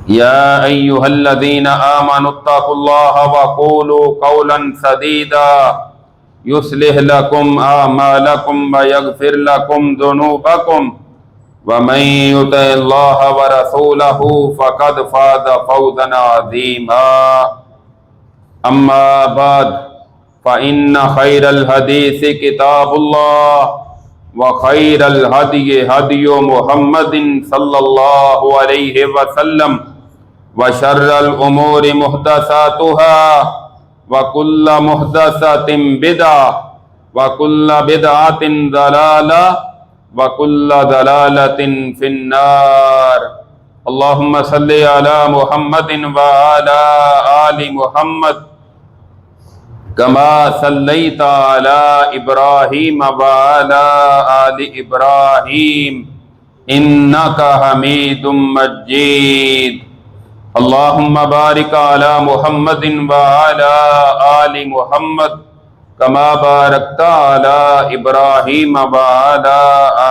يا أيها الذين آمنوا اتقوا الله وقولوا قولا سديدا يصلح لكم أعمالكم ويغفر لكم ذنوبكم ومن يطع الله ورسوله فقد فاز فوزا عظيما أما بعد فإن خير الحديث كتاب الله وخير الهدي هدي محمد صلى الله عليه وسلم وشر الأمور محدثاتها وكل محدثة بدعة وكل بدعة ضلالة وكل ضلالة في النار اللهم صل على محمد وعلى آل محمد كما صليت على إبراهيم وعلى آل إبراهيم إنك حميد مجيد اللهم بارك على محمد وعلى آل محمد كما باركت على إبراهيم وعلى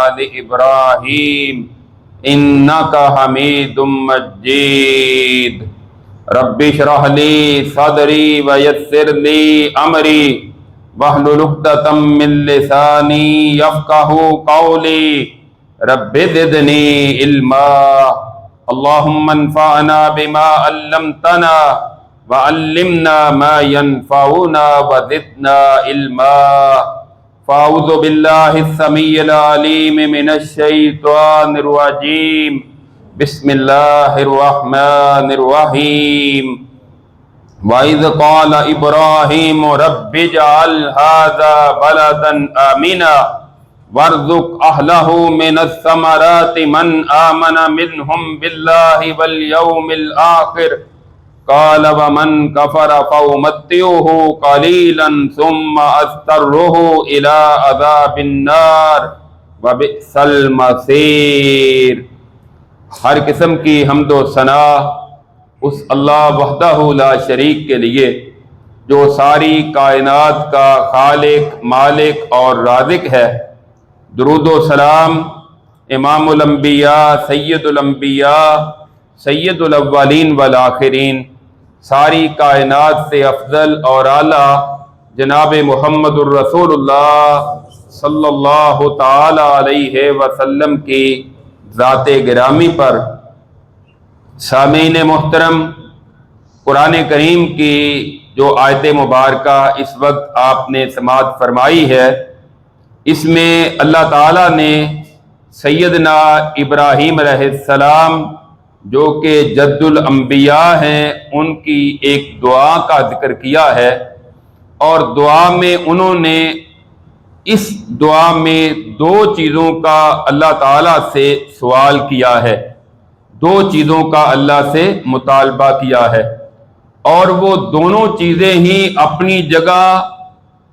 آل إبراهيم إنك حميد مجيد رب اشرح لي صدري ويسر لي أمري واحلل عقدة من لساني يفقهوا قولي رب زدني علما اللهم انفعنا بما علمتنا وعلمنا ما ينفعنا وزدنا علما فأعوذ بالله السميع العليم من الشيطان الرجيم بسم الله الرحمن الرحيم وَإِذْ قَالَ إِبْرَاهِيمُ رَبِّ اجْعَلْ هَذَا بَلَدًا آمِنًا وَارْزُقْ أَهْلَهُ مِنَ الثَّمَرَاتِ مَنْ آمَنَ مِنْهُمْ بِاللَّهِ وَالْيَوْمِ الْآخِرِ قَالَ وَمَنْ كَفَرَ فَأُمَتِّعُهُ قَلِيلًا ثُمَّ أَضْطَرُّهُ إِلَى عَذَابِ النَّارِ وَبِئْسَ الْمَصِيرُ۔ ہر قسم کی حمد و ثنا اس اللہ وحدہ لا شریک کے لیے جو ساری کائنات کا خالق، مالک اور رازق ہے۔ درود و سلام امام الانبیاء، سید الانبیاء، سید الاولین والآخرین، ساری کائنات سے افضل اور اعلیٰ جناب محمد الرسول اللہ صلی اللہ تعالی علیہ وسلم کی ذات گرامی پر۔ سامعین محترم، قرآن کریم کی جو آیت مبارکہ اس وقت آپ نے سماعت فرمائی ہے، اس میں اللہ تعالیٰ نے سیدنا ابراہیم علیہ السلام جو کہ جد الانبیاء ہیں ان کی ایک دعا کا ذکر کیا ہے، اور دعا میں انہوں نے اس دعا میں دو چیزوں کا اللہ تعالیٰ سے سوال کیا ہے، دو چیزوں کا اللہ سے مطالبہ کیا ہے، اور وہ دونوں چیزیں ہی اپنی جگہ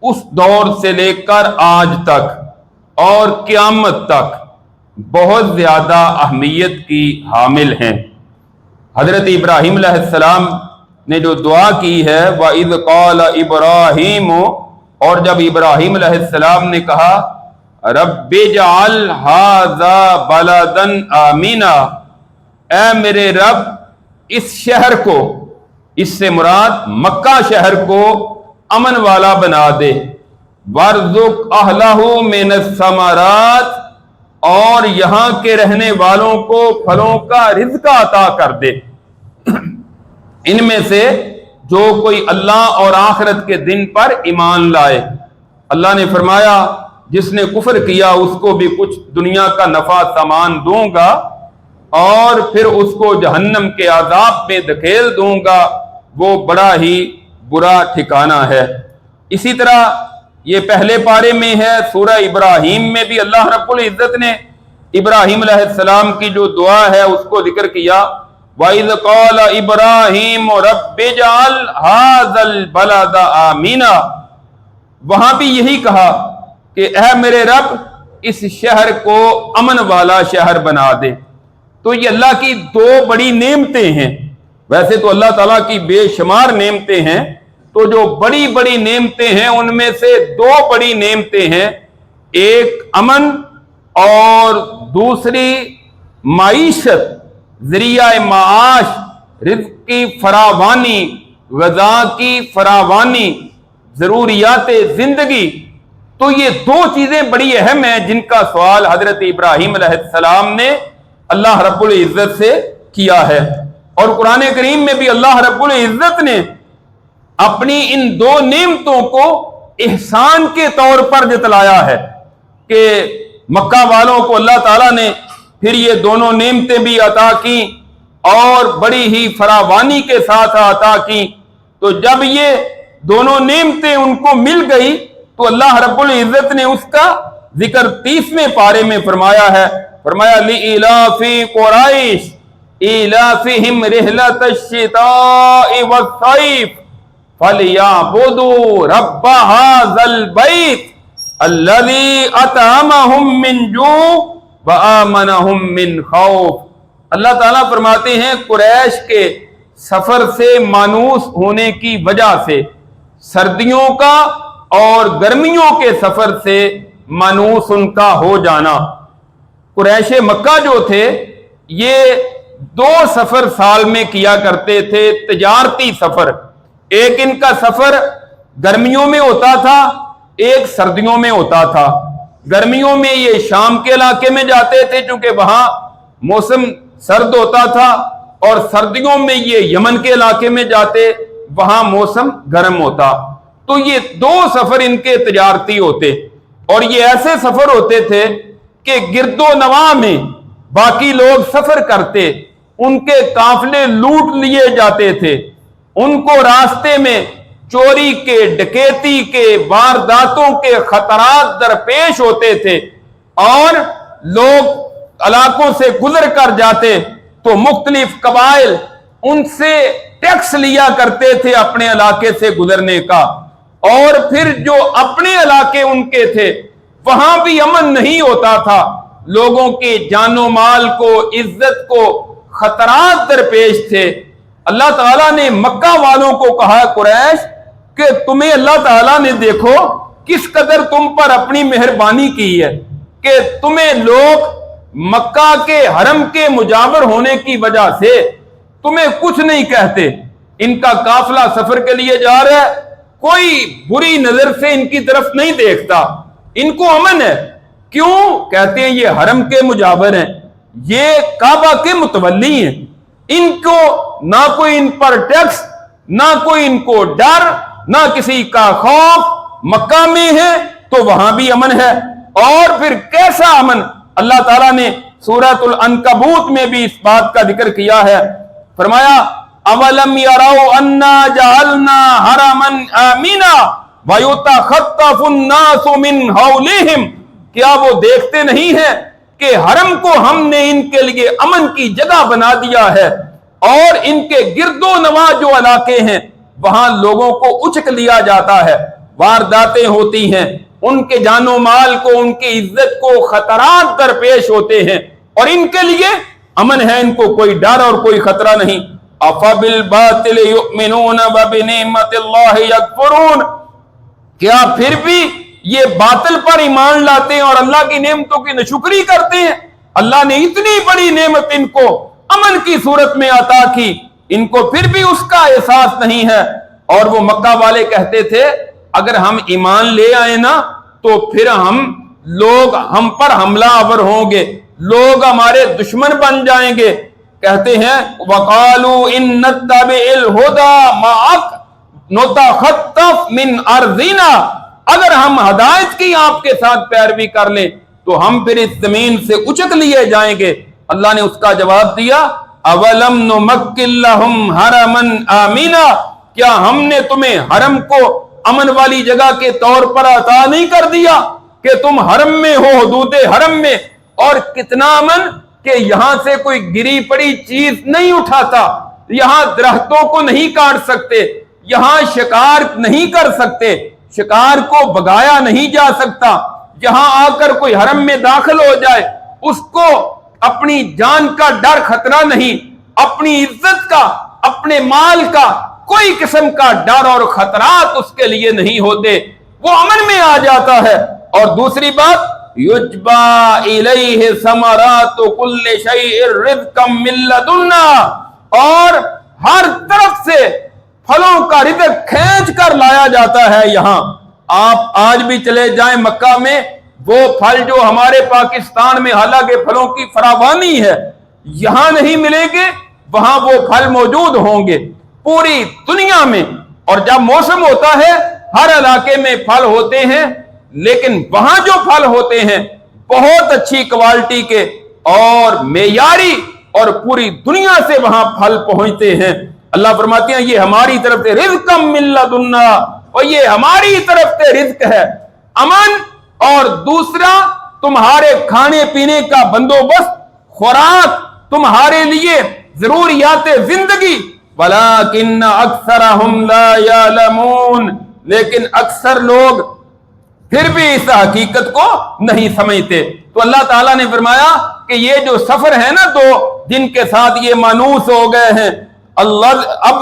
اس دور سے لے کر آج تک اور قیامت تک بہت زیادہ اہمیت کی حامل ہیں۔ حضرت ابراہیم علیہ السلام نے جو دعا کی ہے وَإِذْ قَالَ إِبْرَاهِيمُ، اور جب ابراہیم علیہ السلام نے کہا رب اجعل ھذا بلدا آمنا، اے میرے رب اس شہر کو، اس سے مراد مکہ شہر کو امن والا بنا دے، وارزق اہلہ من الثمرات، اور یہاں کے رہنے والوں کو پھلوں کا رزق عطا کر دے، ان میں سے جو کوئی اللہ اور آخرت کے دن پر ایمان لائے۔ اللہ نے فرمایا جس نے کفر کیا اس کو بھی کچھ دنیا کا نفع سامان دوں گا اور پھر اس کو جہنم کے عذاب میں دھکیل دوں گا، وہ بڑا ہی برا ٹھکانہ ہے۔ اسی طرح یہ پہلے پارے میں ہے، سورہ ابراہیم میں بھی اللہ رب العزت نے ابراہیم علیہ السلام کی جو دعا ہے اس کو ذکر کیا، وَإِذْ قَالَ إِبْرَاهِيمُ رَبِّ اجْعَلْ هَذَا الْبَلَدَ آمِنًا، وہاں بھی یہی کہا کہ اے میرے رب اس شہر کو امن والا شہر بنا دے۔ تو یہ اللہ کی دو بڑی نعمتیں ہیں، ویسے تو اللہ تعالیٰ کی بے شمار نعمتیں ہیں، تو جو بڑی بڑی نعمتیں ہیں ان میں سے دو بڑی نعمتیں ہیں، ایک امن اور دوسری معیشت، ذریعہ معاش رزق کی فراوانی، غذا کی فراوانی، ضروریات زندگی، تو یہ دو چیزیں بڑی اہم ہیں جن کا سوال حضرت ابراہیم علیہ السلام نے اللہ رب العزت سے کیا ہے۔ اور قرآن کریم میں بھی اللہ رب العزت نے اپنی ان دو نعمتوں کو احسان کے طور پر جتلایا ہے کہ مکہ والوں کو اللہ تعالیٰ نے پھر یہ دونوں نعمتیں بھی عطا کی اور بڑی ہی فراوانی کے ساتھ عطا کی۔ تو جب یہ دونوں نعمتیں ان کو مل گئی تو اللہ رب العزت نے اس کا ذکر 30ویں پارے میں فرمایا ہے، فرمایا لِإِلَافِ قُرَيْشٍ إِلَافِهِمْ رِحْلَةَ الشِّتَاءِ وَالصَّيْفِ فَلْيَعْبُدُوا رَبَّ هَذَا الْبَيْتِ الَّذِي أَطْعَمَهُم مِّن جُوعٍ وَآمَنَهُم مِّن خَوْفٍ۔ اللہ تعالیٰ فرماتے ہیں قریش کے سفر سے مانوس ہونے کی وجہ سے، سردیوں کا اور گرمیوں کے سفر سے مانوس ان کا ہو جانا، قریش مکہ جو تھے یہ دو سفر سال میں کیا کرتے تھے، تجارتی سفر، ایک ان کا سفر گرمیوں میں ہوتا تھا، ایک سردیوں میں ہوتا تھا۔ گرمیوں میں یہ شام کے علاقے میں جاتے تھے چونکہ وہاں موسم سرد ہوتا تھا، اور سردیوں میں یہ یمن کے علاقے میں جاتے، وہاں موسم گرم ہوتا۔ تو یہ دو سفر ان کے تجارتی ہوتے، اور یہ ایسے سفر ہوتے تھے کہ گرد و نواح میں باقی لوگ سفر کرتے، ان کے قافلے لوٹ لیے جاتے تھے، ان کو راستے میں چوری کے، ڈکیتی کے، وارداتوں کے خطرات درپیش ہوتے تھے، اور لوگ علاقوں سے گزر کر جاتے تو مختلف قبائل ان سے ٹیکس لیا کرتے تھے اپنے علاقے سے گزرنے کا، اور پھر جو اپنے علاقے ان کے تھے وہاں بھی امن نہیں ہوتا تھا، لوگوں کے جان و مال کو، عزت کو خطرات درپیش تھے۔ اللہ تعالیٰ نے مکہ والوں کو کہا قریش کہ تمہیں اللہ تعالیٰ نے دیکھو کس قدر تم پر اپنی مہربانی کی ہے کہ تمہیں لوگ مکہ کے حرم کے مجاور ہونے کی وجہ سے تمہیں کچھ نہیں کہتے۔ ان کا قافلہ سفر کے لیے جا رہا ہے، کوئی بری نظر سے ان کی طرف نہیں دیکھتا، ان کو امن ہے۔ کیوں؟ کہتے ہیں یہ حرم کے مجاور ہیں، یہ کعبہ کے متولی ہیں، ان کو نہ کوئی ان پر ٹیکس، نہ کوئی ان کو ڈر، نہ کسی کا خوف۔ مکہ میں ہے تو وہاں بھی امن ہے، اور پھر کیسا امن؟ اللہ تعالیٰ نے سورۃ العنکبوت میں بھی اس بات کا ذکر کیا ہے، فرمایا اولم یروا انا جعلنا حرما آمنا ویتخطف الناس من حولهم، کیا وہ دیکھتے نہیں ہیں کہ حرم کو ہم نے ان کے لیے امن کی جگہ بنا دیا ہے، اور ان کے گرد و نواح جو علاقے ہیں وہاں لوگوں کو اچک لیا جاتا ہے، وارداتیں ہوتی ہیں، ان کے جان و مال کو، ان کی عزت کو خطرات درپیش ہوتے ہیں، اور ان کے لیے امن ہے، ان کو کوئی ڈر اور کوئی خطرہ نہیں۔ افبالباطل یؤمنون وبنعمت اللہ یکفرون، کیا پھر بھی یہ باطل پر ایمان لاتے ہیں اور اللہ کی نعمتوں کی ناشکری کرتے ہیں؟ اللہ نے اتنی بڑی نعمت ان کو امن کی صورت میں عطا کی، ان کو پھر بھی اس کا احساس نہیں ہے۔ اور وہ مکہ والے کہتے تھے اگر ہم ایمان لے آئے نا تو پھر لوگ ہم پر حملہ آور ہوں گے، لوگ ہمارے دشمن بن جائیں گے۔ کہتے ہیں وَقَالُوا إِن نَتَّبِعِ الْهُدَى مَعَكَ نُتَخَطَّفْ مِنْ أَرْضِنَا، اگر ہم ہدایت کی آپ کے ساتھ پیروی کر لیں تو ہم پھر اس زمین سے اچک لیے جائیں گے۔ اللہ نے اس کا جواب دیا اولم نمکن لہم حرما آمنا، کیا ہم نے تمہیں حرم کو امن والی جگہ کے طور پر عطا نہیں کر دیا کہ تم حرم میں ہو، حدود حرم میں، اور کتنا امن کہ یہاں سے کوئی گری پڑی چیز نہیں اٹھاتا، یہاں درختوں کو نہیں کاٹ سکتے، یہاں شکار نہیں کر سکتے، شکار کو بگایا نہیں جا سکتا، یہاں آ کر کوئی حرم میں داخل ہو جائے اس کو اپنی جان کا ڈر خطرہ نہیں، اپنی عزت کا، اپنے مال کا کوئی قسم کا ڈر اور خطرات اس کے لیے نہیں ہوتے، وہ امن میں آ جاتا ہے۔ اور دوسری بات یجبا الیہ ثمرات کل شیء رزقا من لدنا، اور ہر طرف سے پھلوں کا رزق کھینچ کر لایا جاتا ہے یہاں. آپ آج بھی چلے جائیں مکہ میں، وہ پھل جو ہمارے پاکستان میں حالانکہ پھلوں کی فراوانی ہے یہاں نہیں ملیں گے، وہاں وہ پھل موجود ہوں گے پوری دنیا میں. اور جب موسم ہوتا ہے ہر علاقے میں پھل ہوتے ہیں، لیکن وہاں جو پھل ہوتے ہیں بہت اچھی کوالٹی کے اور معیاری، اور پوری دنیا سے وہاں پھل پہنچتے ہیں. اللہ فرماتے ہیں یہ ہماری طرف سے رزقم من لدنا، اور یہ ہماری طرف سے رزق ہے، امن، اور دوسرا تمہارے کھانے پینے کا بندوبست، خوراک، تمہارے لیے ضروریات زندگی. وَلَكِنَّ أَكْثَرَهُمْ لَا يَعْلَمُونَ، لیکن اکثر لوگ پھر بھی اس حقیقت کو نہیں سمجھتے. تو اللہ تعالیٰ نے فرمایا کہ یہ جو سفر ہے نا دو جن کے ساتھ یہ مانوس ہو گئے ہیں، اللہ اب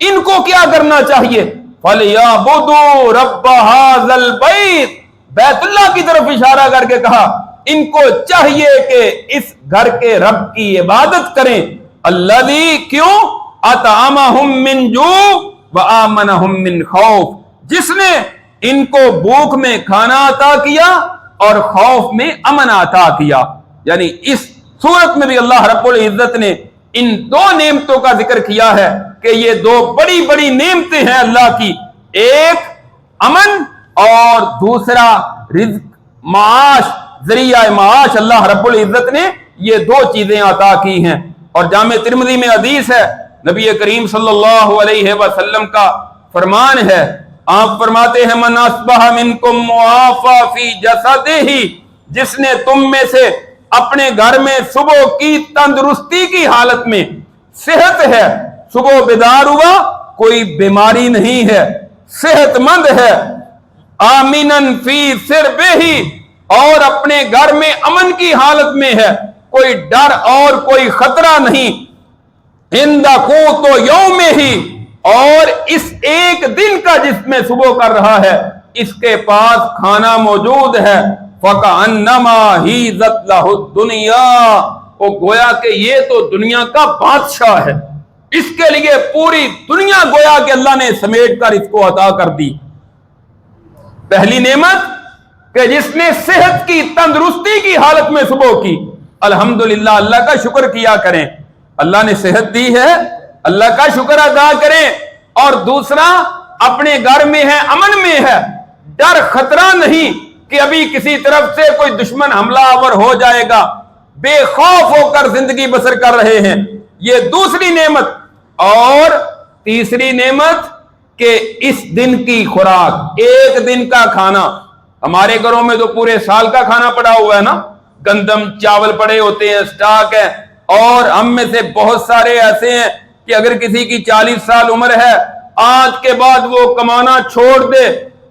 ان کو کیا کرنا چاہیے؟ فَلْيَعْبُدُوا رَبَّ هَذَا الْبَيْتِ، بیت اللہ کی طرف اشارہ کر کے کہا ان کو چاہیے کہ اس گھر کے رب کی عبادت کریں. الذی، کیوں؟ اطعمہم من جوع وآمنہم من خوف، جس نے ان کو بھوک میں کھانا عطا کیا اور خوف میں امن عطا کیا. یعنی اس صورت میں بھی اللہ رب العزت نے ان دو نعمتوں کا ذکر کیا ہے کہ یہ دو بڑی بڑی نعمتیں ہیں اللہ کی، ایک امن اور دوسرا رزق، معاش، ذریعہ معاش. اللہ رب العزت نے یہ دو چیزیں عطا کی ہیں. اور جامع ترمذی میں حدیث ہے، نبی کریم صلی اللہ علیہ وسلم کا فرمان ہے، آپ فرماتے ہیں من اصبح منکم معافی فی جسدہ، جس نے تم میں سے اپنے گھر میں صبح کی تندرستی کی حالت میں، صحت ہے، صبح بیدار ہوا، کوئی بیماری نہیں ہے، صحت مند ہے، آمینن فی سربہ، اور اپنے گھر میں امن کی حالت میں ہے، کوئی ڈر اور کوئی خطرہ نہیں، عند قوت یومہ، اور اس ایک دن کا جس میں صبح کر رہا ہے اس کے پاس کھانا موجود ہے، فَكَأَنَّمَا حِيزَتْ لَهُ الدُّنْيَا، وہ گویا کہ یہ تو دنیا کا بادشاہ ہے، اس کے لیے پوری دنیا گویا کہ اللہ نے سمیٹ کر اس کو عطا کر دی. پہلی نعمت کہ جس نے صحت کی، تندرستی کی حالت میں صبح کی، الحمدللہ اللہ کا شکر کیا کریں، اللہ نے صحت دی ہے، اللہ کا شکر ادا کریں. اور دوسرا اپنے گھر میں ہے، امن میں ہے، ڈر خطرہ نہیں کہ ابھی کسی طرف سے کوئی دشمن حملہ آور ہو جائے گا، بے خوف ہو کر زندگی بسر کر رہے ہیں، یہ دوسری نعمت. اور تیسری نعمت کہ اس دن کی خوراک، ایک دن کا کھانا. ہمارے گھروں میں تو پورے سال کا کھانا پڑا ہوا ہے نا، گندم چاول پڑے ہوتے ہیں، سٹاک ہے. اور ہم میں سے بہت سارے ایسے ہیں کہ اگر کسی کی 40 سال عمر ہے، آج کے بعد وہ کمانا چھوڑ دے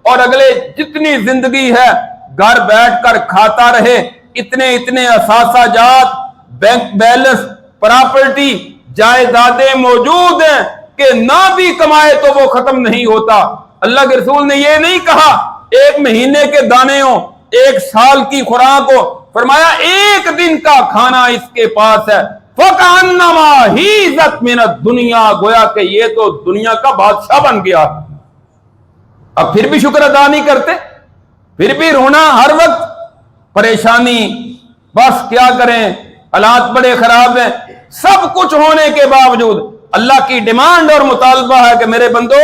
اور اگلے جتنی زندگی ہے گھر بیٹھ کر کھاتا رہے، اتنے اثاثہ جات، بینک بیلنس، پراپرٹی، جائیدادیں موجود ہیں کہ نہ بھی کمائے تو وہ ختم نہیں ہوتا. اللہ کے رسول نے یہ نہیں کہا ایک مہینے کے دانے ہو، ایک سال کی خوراک ہو، فرمایا ایک دن کا کھانا اس کے پاس ہے، فَكَأَنَّمَا حِيزَتْ مِنَ الدُّنْيَا، گویا کہ یہ تو دنیا کا بادشاہ بن گیا. اب پھر بھی شکر ادا نہیں کرتے، پھر بھی رونا ہر وقت، پریشانی، بس کیا کریں، حالات بڑے خراب ہیں. سب کچھ ہونے کے باوجود اللہ کی ڈیمانڈ اور مطالبہ ہے کہ میرے بندو،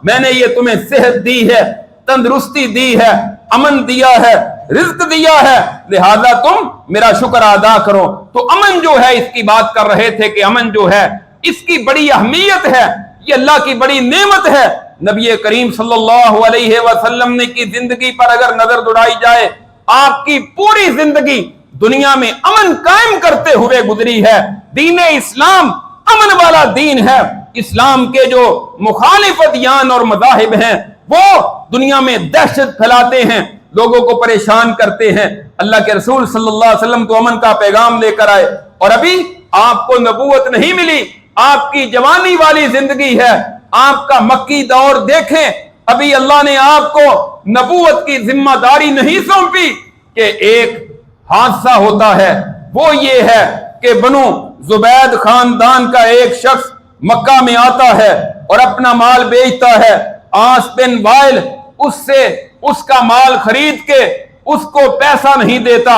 میں نے یہ تمہیں صحت دی ہے، تندرستی دی ہے، امن دیا ہے، رزق دیا ہے، لہذا تم میرا شکر ادا کرو. تو امن جو ہے، اس کی بات کر رہے تھے کہ امن جو ہے اس کی بڑی اہمیت ہے، یہ اللہ کی بڑی نعمت ہے. نبی کریم صلی اللہ علیہ وسلم نے کی زندگی پر اگر نظر دوڑائی جائے، آپ کی پوری زندگی دنیا میں امن قائم کرتے ہوئے گزری ہے. دین اسلام امن والا دین ہے. اسلام کے جو مخالف ادیان اور مذاہب ہیں وہ دنیا میں دہشت پھیلاتے ہیں، لوگوں کو پریشان کرتے ہیں. اللہ کے رسول صلی اللہ علیہ وسلم تو امن کا پیغام لے کر آئے، اور ابھی آپ کو نبوت نہیں ملی، آپ کی جوانی والی زندگی ہے، آپ کا مکی دور دیکھیں، ابھی اللہ نے آپ کو نبوت کی ذمہ داری نہیں سونپی کہ ایک حادثہ ہوتا ہے، وہ یہ ہے کہ بنو زبید خاندان کا ایک شخص مکہ میں آتا ہے اور اپنا مال بیچتا ہے، عاص بن وائل اس سے اس کا مال خرید کے اس کو پیسہ نہیں دیتا،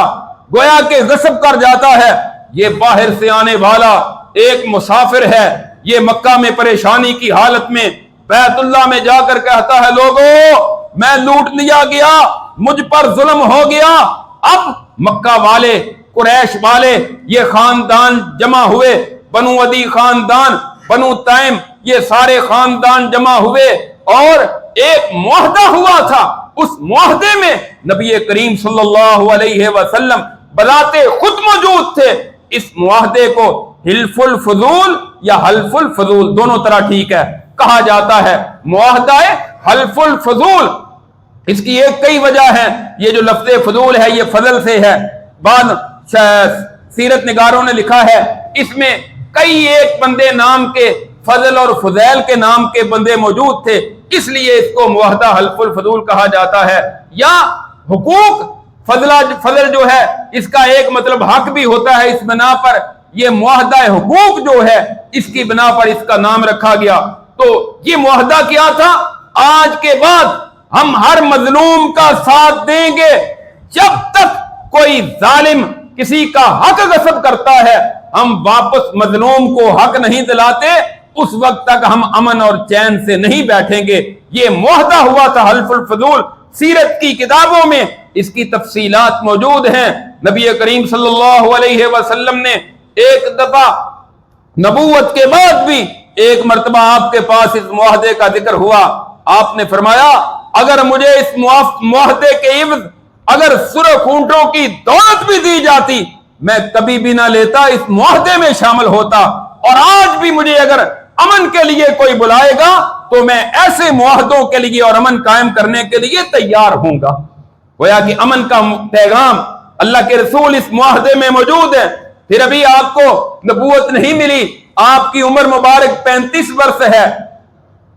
گویا کہ غصب کر جاتا ہے۔ یہ باہر سے آنے والا ایک مسافر ہے، یہ مکہ میں پریشانی کی حالت میں بیت اللہ میں جا کر کہتا ہے لوگوں میں لوٹ لیا گیا، مجھ پر ظلم ہو گیا۔ اب مکہ والے، قریش والے، یہ خاندان جمع ہوئے، بنو عدی خاندان، بنو تائم، یہ سارے خاندان جمع ہوئے اور ایک معاہدہ ہوا تھا۔ اس معاہدے میں نبی کریم صلی اللہ علیہ وسلم بذات خود موجود تھے۔ اس معاہدے کو حلف الفضول یا حلف الفضول دونوں طرح ٹھیک ہے کہا جاتا ہے، معاہدہ حلف الفضول۔ اس کی ایک کئی وجہ ہے، یہ جو لفظ فضول ہے یہ فضل سے ہے، بعض سیرت نگاروں نے لکھا ہے اس میں کئی ایک بندے نام کے فضل اور فضیل کے نام کے بندے موجود تھے، اس لیے اس کو معاہدہ حلف الفضول کہا جاتا ہے۔ یا حقوق فضل جو ہے اس کا ایک مطلب حق بھی ہوتا ہے، اس بنا پر یہ معاہدہ حقوق جو ہے اس کی بنا پر اس کا نام رکھا گیا۔ تو یہ معاہدہ کیا تھا؟ آج کے بعد ہم ہر مظلوم کا ساتھ دیں گے، جب تک کوئی ظالم کسی کا حق غصب کرتا ہے ہم واپس مظلوم کو حق نہیں دلاتے، اس وقت تک ہم امن اور چین سے نہیں بیٹھیں گے۔ یہ معاہدہ ہوا تھا حلف الفضول۔ سیرت کی کتابوں میں اس کی تفصیلات موجود ہیں۔ نبی کریم صلی اللہ علیہ وسلم نے ایک دفعہ نبوت کے بعد بھی ایک مرتبہ آپ کے پاس اس معاہدے کا ذکر ہوا، آپ نے فرمایا اگر مجھے اس معاہدے کے عوض اگر سرخ اونٹوں کی دولت بھی دی جاتی میں کبھی بھی نہ لیتا، اس معاہدے میں شامل ہوتا، اور آج بھی مجھے اگر امن کے لیے کوئی بلائے گا تو میں ایسے معاہدوں کے لیے اور امن قائم کرنے کے لیے تیار ہوں گا۔ گویا کہ امن کا پیغام اللہ کے رسول اس معاہدے میں موجود ہے۔ پھر ابھی آپ کو نبوت نہیں ملی، آپ کی عمر مبارک 35 برس ہے،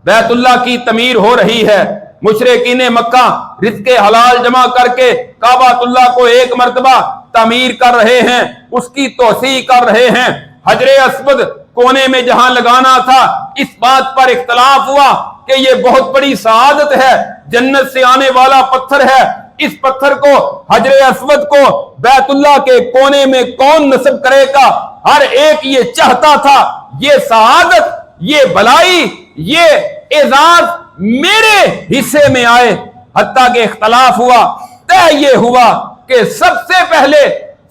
بیت اللہ کی تعمیر ہو رہی ہے، مشرکین مکہ رزق حلال جمع کر کے کعبۃ اللہ کو ایک مرتبہ تعمیر کر رہے ہیں، اس کی توسیع کر رہے ہیں۔ حجر اسود کونے میں جہاں لگانا تھا اس بات پر اختلاف ہوا کہ یہ بہت بڑی سعادت ہے، جنت سے آنے والا پتھر ہے، اس پتھر کو حجر اسود کو بیت اللہ کے کونے میں کون نصب کرے گا؟ ہر ایک یہ چاہتا تھا یہ سعادت، یہ بلائی، یہ اعزاز میرے حصے میں آئے، حتیٰ کہ اختلاف ہوا، طے یہ ہوا کہ سب سے پہلے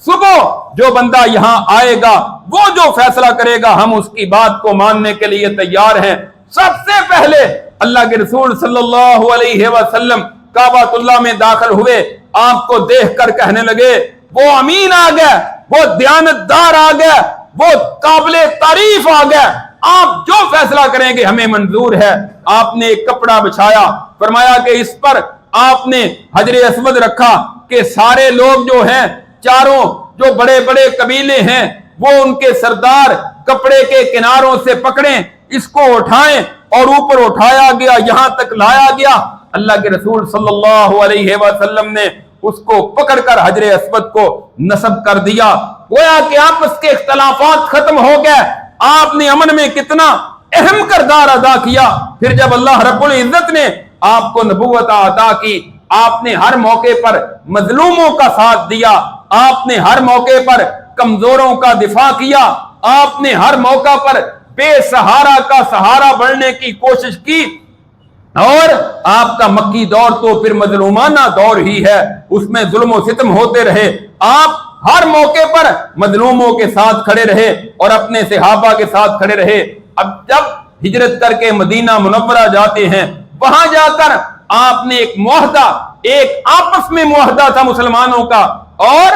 صبح جو بندہ یہاں آئے گا وہ جو فیصلہ کرے گا ہم اس کی بات کو ماننے کے لیے تیار ہیں۔ سب سے پہلے اللہ کے رسول صلی اللہ علیہ وسلم کعبۃ اللہ میں داخل ہوئے، آپ کو دیکھ کر کہنے لگے وہ امین آ گیا، وہ دیانتدار آ گیا، وہ قابل تعریف آ گیا، آپ جو فیصلہ کریں گے ہمیں منظور ہے۔ آپ نے ایک کپڑا بچھایا، فرمایا کہ اس پر آپ نے حجر اسود رکھا کہ سارے لوگ جو ہیں، چاروں جو بڑے بڑے قبیلے ہیں وہ ان کے سردار کپڑے کے کناروں سے پکڑیں، اس کو اٹھائیں، اور اوپر اٹھایا گیا، یہاں تک لایا گیا۔ اللہ کے رسول صلی اللہ علیہ وسلم نے اس کو پکڑ کر حجر اسود کو نصب کر دیا۔ گویا کہ آپس کے اختلافات ختم ہو گئے، آپ نے امن میں کتنا اہم کردار ادا کیا۔ پھر جب اللہ رب العزت نے آپ کو نبوت عطا کی، آپ نے ہر موقع پر مظلوموں کا ساتھ دیا، آپ نے ہر موقع پر کمزوروں کا دفاع کیا، آپ نے ہر موقع پر بے سہارا کا سہارا بننے کی کوشش کی، اور آپ کا مکی دور تو پھر مظلومانہ دور ہی ہے، اس میں ظلم و ستم ہوتے رہے، آپ ہر موقع پر مظلوموں کے ساتھ کھڑے رہے اور اپنے صحابہ کے ساتھ کھڑے رہے۔ اب جب ہجرت کر کے مدینہ منورہ جاتے ہیں، وہاں جا کر آپ نے ایک معاہدہ، ایک آپس میں معاہدہ تھا مسلمانوں کا، اور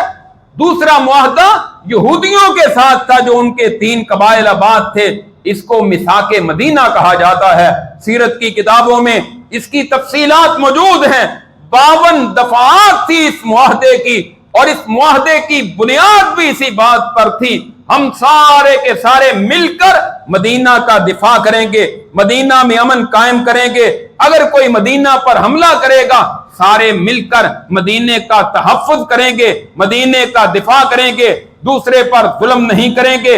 دوسرا معاہدہ یہودیوں کے ساتھ تھا جو ان کے 3 قبائل آباد تھے، اس کو میثاق مدینہ کہا جاتا ہے۔ سیرت کی کتابوں میں اس کی تفصیلات موجود ہیں۔ 52 دفعات تھی اس معاہدے کی، اور اس معاہدے کی بنیاد بھی اسی بات پر تھی، ہم سارے کے سارے مل کر مدینہ کا دفاع کریں گے، مدینہ میں امن قائم کریں گے، اگر کوئی مدینہ پر حملہ کرے گا سارے مل کر مدینے کا تحفظ کریں گے، مدینے کا دفاع کریں گے، دوسرے پر ظلم نہیں کریں گے،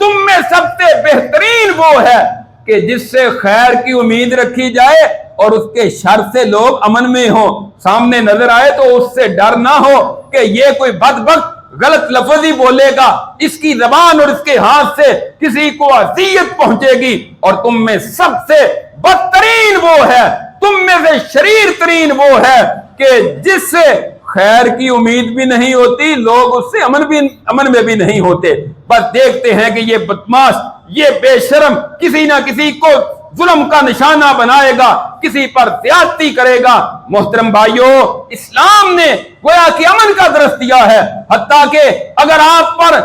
تم میں سب سے بہترین وہ ہے کہ جس سے خیر کی امید رکھی جائے اور اس کے شر سے لوگ امن میں ہوں، سامنے نظر آئے تو اس سے ڈر نہ ہو کہ یہ کوئی بدبخت غلط لفظ ہی بولے گا، اس کی زبان اور اس کے ہاتھ سے کسی کو اذیت پہنچے گی، اور تم میں سب سے بدترین وہ ہے، تم میں سے شریر ترین وہ ہے کہ جس سے خیر کی امید بھی نہیں ہوتی، لوگ اس سے امن میں بھی نہیں ہوتے۔ بس دیکھتے ہیں کہ یہ بدماش، یہ بے شرم کسی نہ کسی کو ظلم کا نشانہ بنائے گا، کسی پر زیادتی کرے گا۔ محترم بھائیو، اسلام نے گویا کہ امن کا درس دیا ہے، حتیٰ کہ اگر آپ پر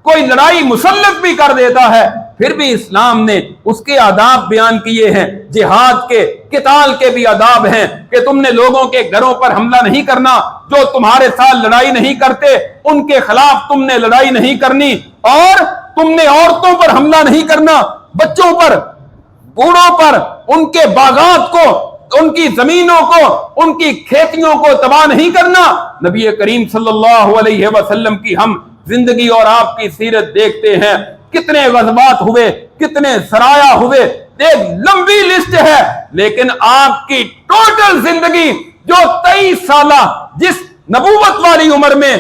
کوئی لڑائی مسلط بھی کر دیتا ہے پھر بھی اسلام نے اس کے آداب بیان کیے ہیں، جہاد کے، قتال کے بھی آداب ہیں کہ تم نے لوگوں کے گھروں پر حملہ نہیں کرنا، جو تمہارے ساتھ لڑائی نہیں کرتے ان کے خلاف تم نے لڑائی نہیں کرنی، اور تم نے عورتوں پر حملہ نہیں کرنا، بچوں پر، بوڑھوں پر، ان کے باغات کو، ان کی زمینوں کو، ان کی کھیتیوں کو تباہ نہیں کرنا۔ نبی کریم صلی اللہ علیہ وسلم کی ہم زندگی اور آپ کی سیرت دیکھتے ہیں، کتنے غزوات ہوئے، کتنے سرایا ہوئے، ایک لمبی لسٹ ہے، لیکن آپ کی ٹوٹل زندگی جو 23 سالہ جس نبوت والی عمر میں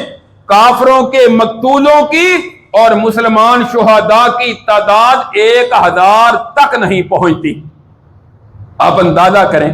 کافروں کے مقتولوں کی اور مسلمان شہداء کی تعداد 1000 تک نہیں پہنچتی۔ آپ اندازہ کریں،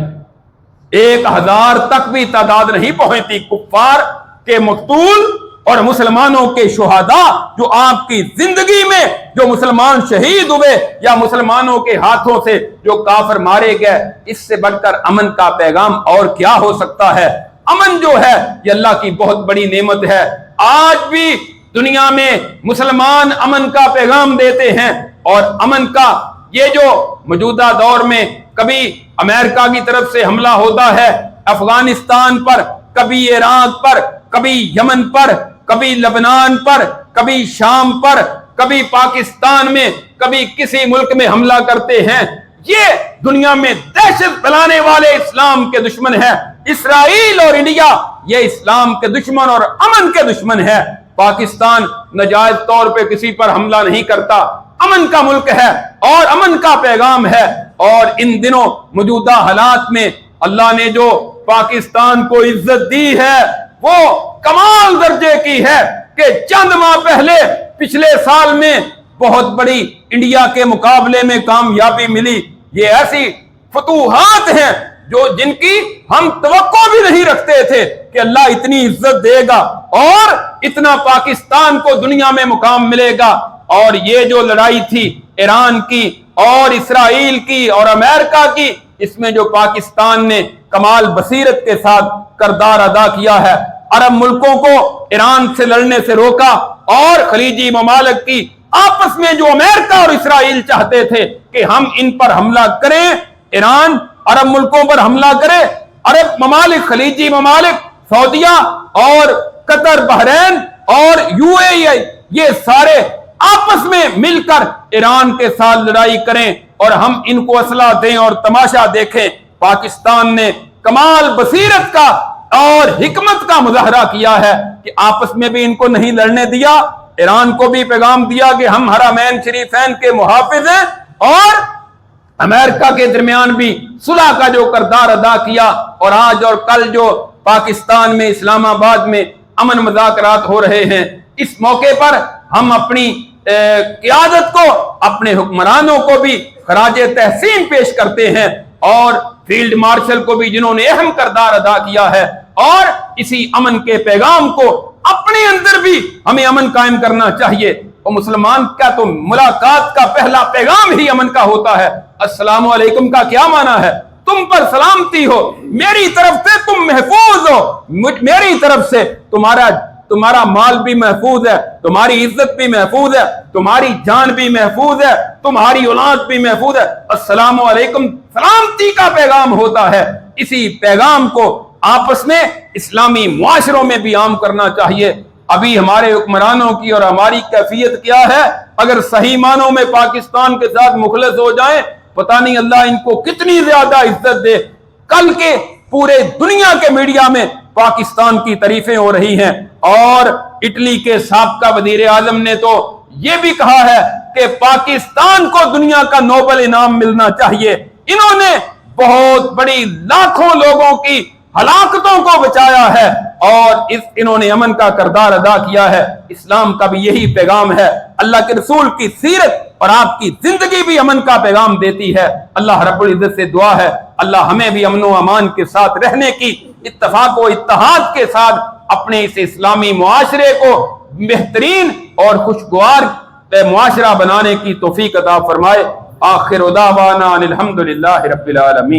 1000 تک بھی تعداد نہیں پہنچتی کفار کے مقتول اور مسلمانوں کے شہداء جو آپ کی زندگی میں جو مسلمان شہید ہوئے یا مسلمانوں کے ہاتھوں سے جو کافر مارے گئے۔ اس سے بڑھ کر امن کا پیغام اور کیا ہو سکتا ہے؟ امن جو ہے یہ اللہ کی بہت بڑی نعمت ہے۔ آج بھی دنیا میں مسلمان امن کا پیغام دیتے ہیں، اور امن کا یہ جو موجودہ دور میں کبھی امریکہ کی طرف سے حملہ ہوتا ہے افغانستان پر، کبھی عراق پر، کبھی یمن پر، کبھی لبنان پر، کبھی شام پر، کبھی پاکستان میں، کبھی کسی ملک میں حملہ کرتے ہیں، یہ دنیا میں دہشت پھیلانے والے اسلام کے دشمن ہیں۔ اسرائیل اور انڈیا یہ اسلام کے دشمن اور امن کے دشمن ہے۔ پاکستان ناجائز طور پہ کسی پر حملہ نہیں کرتا، امن کا ملک ہے اور امن کا پیغام ہے۔ اور ان دنوں موجودہ حالات میں اللہ نے جو پاکستان کو عزت دی ہے وہ کمال درجے کی ہے کہ چند ماہ پہلے پچھلے سال میں بہت بڑی انڈیا کے مقابلے میں کامیابی ملی۔ یہ ایسی فتوحات ہیں جو جن کی ہم توقع بھی نہیں رکھتے تھے کہ اللہ اتنی عزت دے گا اور اتنا پاکستان کو دنیا میں مقام ملے گا۔ اور یہ جو لڑائی تھی ایران کی اور اسرائیل کی اور امریکہ کی، اس میں جو پاکستان نے کمال بصیرت کے ساتھ کردار ادا کیا ہے، عرب ملکوں کو ایران سے لڑنے سے روکا، اور خلیجی ممالک کی آپس میں جو امریکہ اور اسرائیل چاہتے تھے کہ ہم ان پر حملہ کریں، ایران عرب ملکوں پر حملہ کرے، عرب ممالک، خلیجی ممالک، سعودیہ اور قطر، بحرین اور UAE، یہ سارے آپس میں مل کر ایران کے ساتھ لڑائی کریں اور ہم ان کو اسلحہ دیں اور تماشا دیکھیں۔ پاکستان نے کمال بصیرت کا اور حکمت کا مظاہرہ کیا ہے کہ آپس میں بھی ان کو نہیں لڑنے دیا، ایران کو بھی پیغام دیا کہ ہم حرمین شریفین کے محافظ ہیں، اور امریکہ کے درمیان بھی صلح کا جو کردار ادا کیا۔ اور آج اور کل جو پاکستان میں اسلام آباد میں امن مذاکرات ہو رہے ہیں، اس موقع پر ہم اپنی قیادت کو، اپنے حکمرانوں کو بھی خراج تحسین پیش کرتے ہیں، اور فیلڈ مارشل کو بھی جنہوں نے اہم کردار ادا کیا ہے، اور اسی امن کے پیغام کو اپنے اندر بھی ہمیں امن قائم کرنا چاہیے۔ اور مسلمان کا تو ملاقات کا پہلا پیغام ہی امن کا ہوتا ہے۔ السلام علیکم کا کیا معنی ہے؟ تم پر سلامتی ہو، میری طرف سے تم محفوظ ہو، میری طرف سے تمہارا مال بھی محفوظ ہے، تمہاری عزت بھی محفوظ ہے، تمہاری جان بھی محفوظ ہے، تمہاری اولاد بھی محفوظ ہے۔ السلام علیکم سلامتی کا پیغام ہوتا ہے۔ اسی پیغام کو آپس میں اسلامی معاشروں میں بھی عام کرنا چاہیے۔ ابھی ہمارے حکمرانوں کی اور ہماری کیفیت کیا ہے؟ اگر صحیح معنوں میں پاکستان کے ساتھ مخلص ہو جائیں، پتہ نہیں اللہ ان کو کتنی زیادہ عزت دے۔ کل کے پورے دنیا کے میڈیا میں پاکستان کی تعریفیں ہو رہی ہیں، اور اٹلی کے سابقہ وزیر اعظم نے تو یہ بھی کہا ہے کہ پاکستان کو دنیا کا نوبل انعام ملنا چاہیے۔ انہوں نے بہت بڑی لاکھوں لوگوں کی ہلاکتوں کو بچایا ہے اور انہوں نے امن کا کردار ادا کیا ہے۔ اسلام کا بھی یہی پیغام ہے، اللہ کے رسول کی سیرت اور آپ کی زندگی بھی امن کا پیغام دیتی ہے۔ اللہ رب العزت سے دعا ہے اللہ ہمیں بھی امن و امان کے ساتھ رہنے کی، اتفاق و اتحاد کے ساتھ اپنے اس اسلامی معاشرے کو بہترین اور خوشگوار معاشرہ بنانے کی توفیق عطا فرمائے۔ آخر دعوانا الحمدللہ رب العالمین۔